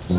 Your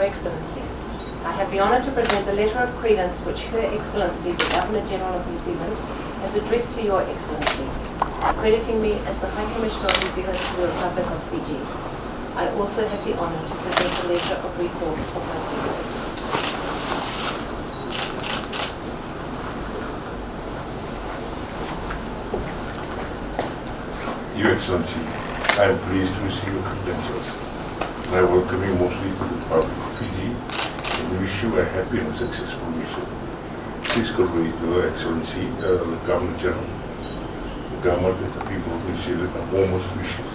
Excellency, I have the honour to present the letter of credence which Her Excellency, the Governor-General of New Zealand, has addressed to Your Excellency, accrediting me as the High Commissioner of New Zealand to the Republic of Fiji. I also have the honour to present the letter of recall of my predecessor. Your Excellency, I am pleased to receive your credentials. I welcome you mostly to the Republic of Fiji and wish you a happy and successful mission. Please convey to Your Excellency, the Governor-General, the government and the people of New Zealand our warmest wishes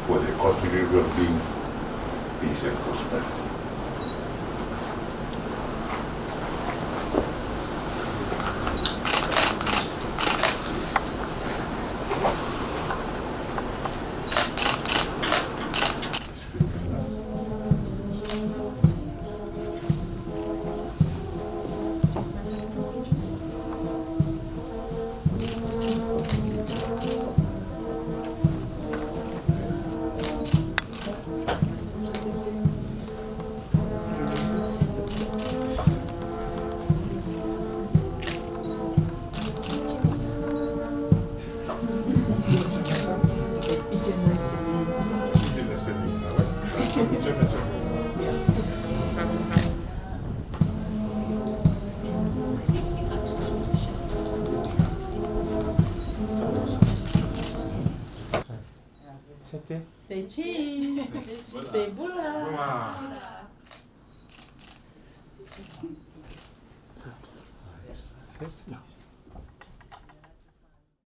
for their continued well-being, peace and prosperity. Say cheese. Say bula. Certo?